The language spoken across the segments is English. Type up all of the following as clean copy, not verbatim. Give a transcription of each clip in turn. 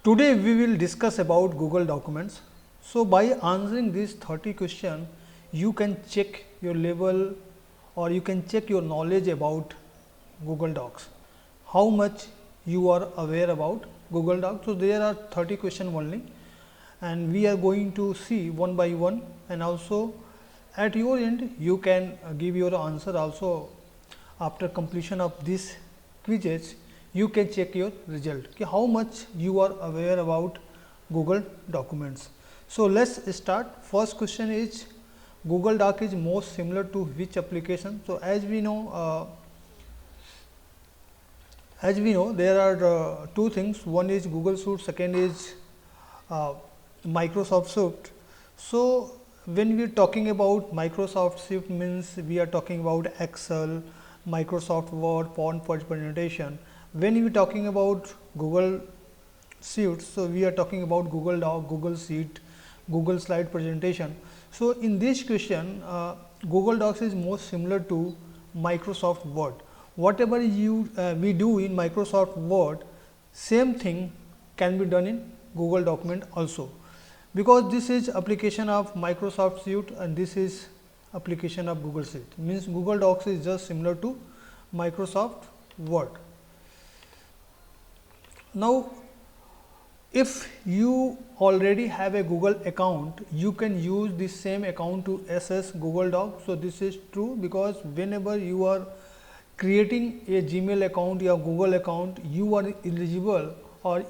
Today we will discuss about Google Documents. So by answering these 30 questions, you can check your level or you can check your knowledge about Google Docs. How much you are aware about Google Docs. So there are 30 questions only and we are going to see one by one, and also at your end you can give your answer also. After completion of this quizzes, you can check your result, okay, how much you are aware about Google Documents. So let's start. First question is, Google Doc is most similar to which application? So as we know there are two things. One is Google Suite, second is uh, Microsoft Suite. So when we are talking about Microsoft Suite, means we are talking about Excel, Microsoft Word, PowerPoint presentation. When we are talking about Google Suite, so we are talking about Google Doc, Google Sheet, Google Slide presentation. So in this question, Google Docs is most similar to Microsoft Word. Whatever we do in Microsoft Word, same thing can be done in Google Document also, because this is application of Microsoft Suite and this is application of Google Sheet. Means Google Docs is just similar to Microsoft Word. Now if you already have a Google account, you can use this same account to access Google Docs. So this is true, because whenever you are creating a Gmail account or Google account, you are eligible, or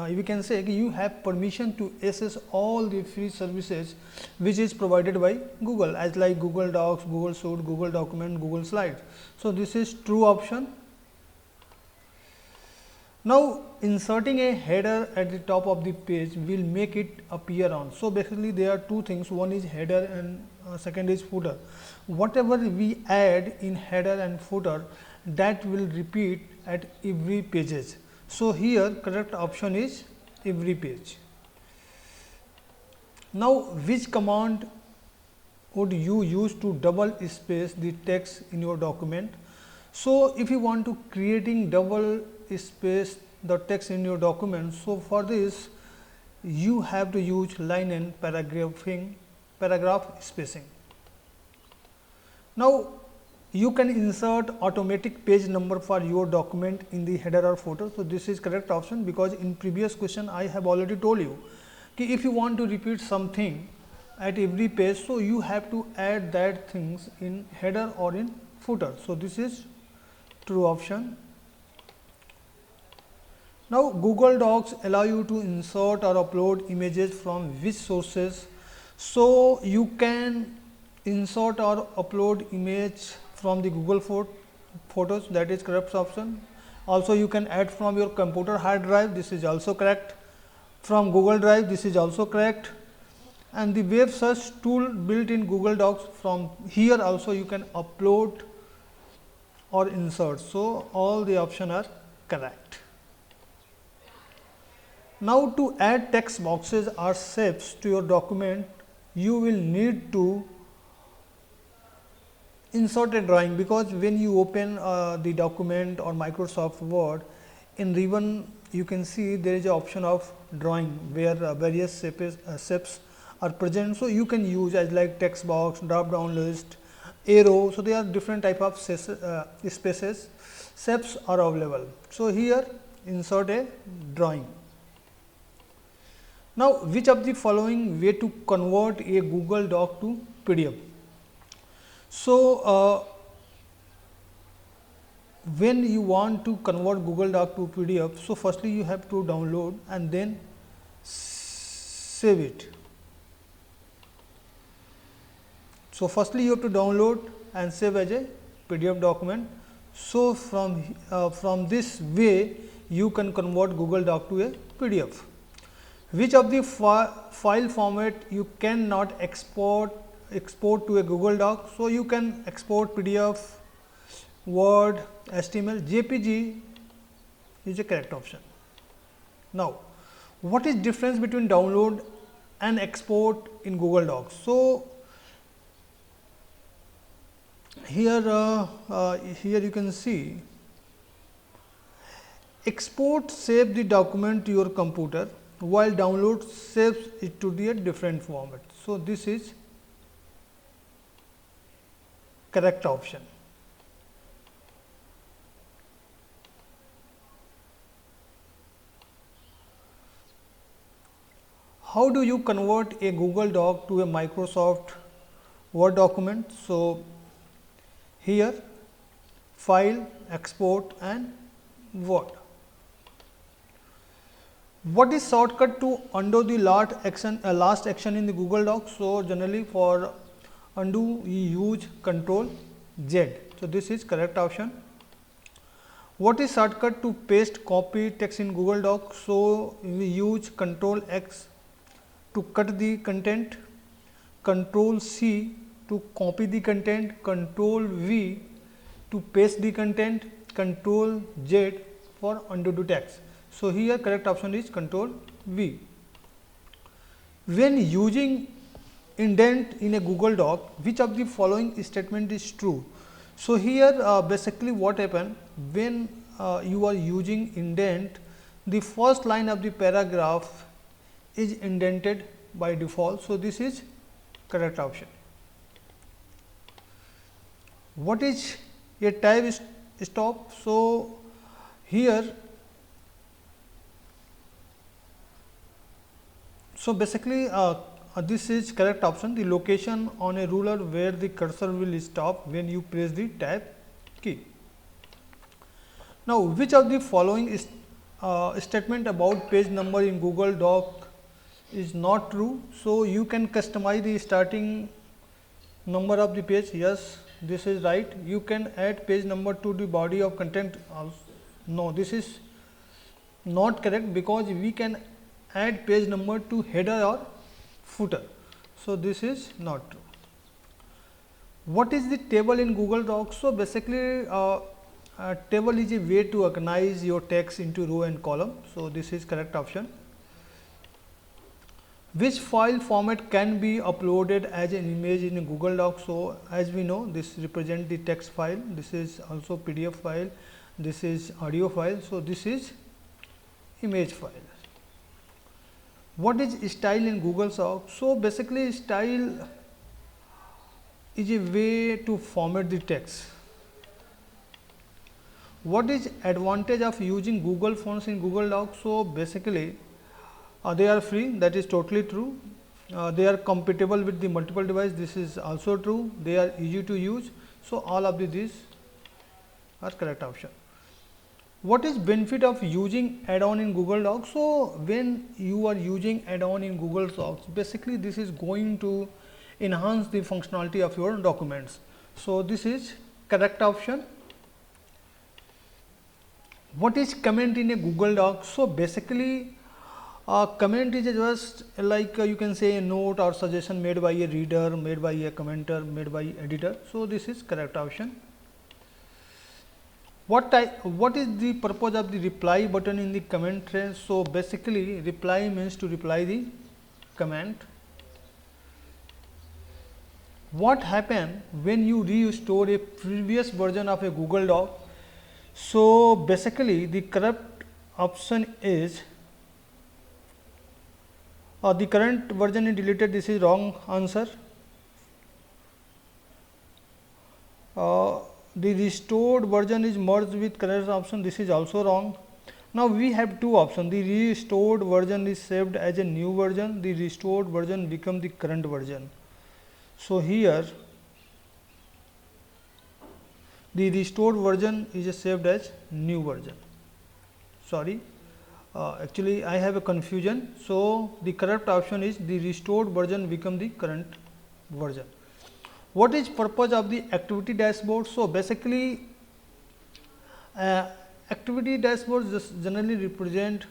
we can say you have permission to access all the free services which is provided by Google, as like Google Docs, Google Suite, Google Document, Google Slides. So this is true option. Now inserting a header at the top of the page will make it appear on. So basically there are two things, one is header and second is footer. Whatever we add in header and footer, that will repeat at every pages. So here correct option is every page. Now which command would you use to double space the text in your document? So if you want to creating double space the text in your document, so for this you have to use line and paragraph spacing. Now you can insert automatic page number for your document in the header or footer. So this is correct option, because in previous question I have already told you कि if you want to repeat something at every page, so you have to add that things in header or in footer. So this is true option. Now Google Docs allow you to insert or upload images from which sources? So you can insert or upload image from the Google Photos, that is correct option. Also you can add from your computer hard drive, this is also correct. From Google Drive, this is also correct. And the web search tool built in Google Docs, from here also you can upload or insert. So all the options are correct. Now to add text boxes or shapes to your document, you will need to insert a drawing, because when you open the document or Microsoft Word, in ribbon you can see there is an option of drawing where various shapes are present. So you can use as like text box, drop down list, arrow. So there are different type of spaces, shapes are available. So here insert a drawing. Now which of the following way to convert a Google Doc to PDF? So when you want to convert Google Doc to PDF, so firstly you have to download and then save it. So firstly you have to download and save as a PDF document. So from this way you can convert Google Doc to a PDF. Which of the file format you cannot export to a Google Doc? So you can export PDF, Word, HTML, JPG is a correct option. Now what is difference between download and export in Google Docs? So here you can see export save the document to your computer, while download saves it to the different format. So, this is correct option. How do you convert a Google Doc to a Microsoft Word document? So, here file, export and Word. What is shortcut to undo the last action in the Google Doc? So, generally for undo we use Control Z. So, this is correct option. What is shortcut to paste copy text in Google Doc? So, we use Control X to cut the content, Control C to copy the content, Control V to paste the content, Control Z for undo the text. So, here correct option is Control V. When using indent in a Google Doc, which of the following statement is true? So, here basically what happen when you are using indent, the first line of the paragraph is indented by default. So, this is correct option. What is a tab stop? So, here basically this is correct option, the location on a ruler where the cursor will stop when you press the tab key. Now, which of the following is statement about page number in Google Doc is not true? So, you can customize the starting number of the page. Yes, this is right. You can add page number to the body of content. No, this is not correct, because we can add page number to header or footer. So, this is not true. What is the table in Google Docs? So, basically a table is a way to organize your text into row and column. So, this is correct option. Which file format can be uploaded as an image in a Google Doc? So, as we know, this represents the text file, this is also PDF file, this is audio file. So, this is image file. What is style in Google Docs? So, basically style is a way to format the text. What is advantage of using Google Fonts in Google Docs? So, basically they are free, that is totally true. They are compatible with the multiple device, this is also true. They are easy to use. So, all of these are correct option. What is benefit of using add-on in Google Docs? So, when you are using add-on in Google Docs, basically this is going to enhance the functionality of your documents. So, this is correct option. What is comment in a Google Doc? So, basically comment is just like you can say a note or suggestion made by a reader, made by a commenter, made by editor. So, this is correct option. What is the purpose of the reply button in the comment thread? So, basically reply means to reply the comment. What happen when you restore a previous version of a Google Doc? So, basically the correct option is the current version is deleted. This is wrong answer. The restored version is merged with current option. This is also wrong. Now, we have two options. The restored version is saved as a new version. The restored version become the current version. So, here the restored version is saved as new version. Sorry, actually I have a confusion. So, the correct option is the restored version become the current version. What is purpose of the activity dashboard? So, basically activity dashboard just generally represent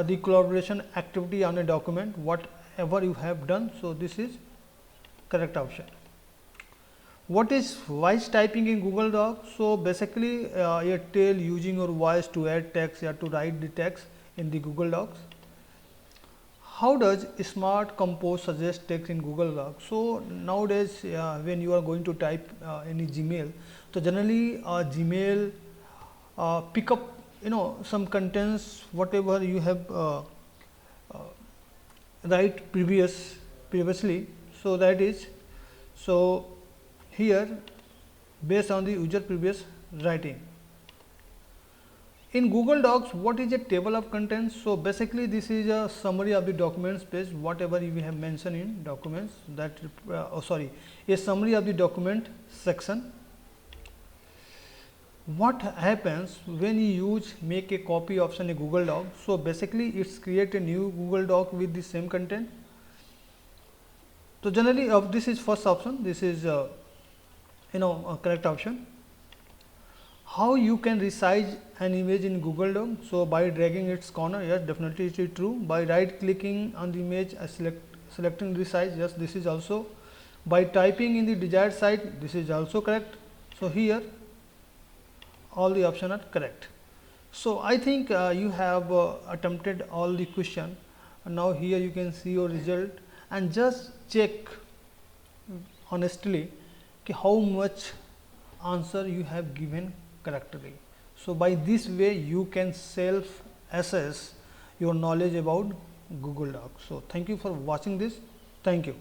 the collaboration activity on a document, whatever you have done. So, this is correct option. What is voice typing in Google Docs? So, basically a tell using your voice to add text or to write the text in the Google Docs. How does Smart Compose suggest text in Google Docs? So, nowadays when you are going to type any Gmail, so generally Gmail pick up some contents whatever you have write previously. So that is, so here based on the user previous writing. In Google Docs, what is a table of contents? So basically this is a summary of the documents page, whatever you have mentioned in documents, that a summary of the document section. What happens when you use make a copy option in Google Doc? So basically it's create a new Google Doc with the same content. So generally this is first option, this is a correct option. How you can resize an image in Google Doc? So by dragging its corner, yes, definitely it is true. By right clicking on the image, selecting resize, yes, this is also. By typing in the desired size, this is also correct. So here all the options are correct. So I think you have attempted all the question, and now here you can see your result, and just check honestly how much answer you have given correctly. So by this way you can self assess your knowledge about Google Docs. So thank you for watching this. Thank you.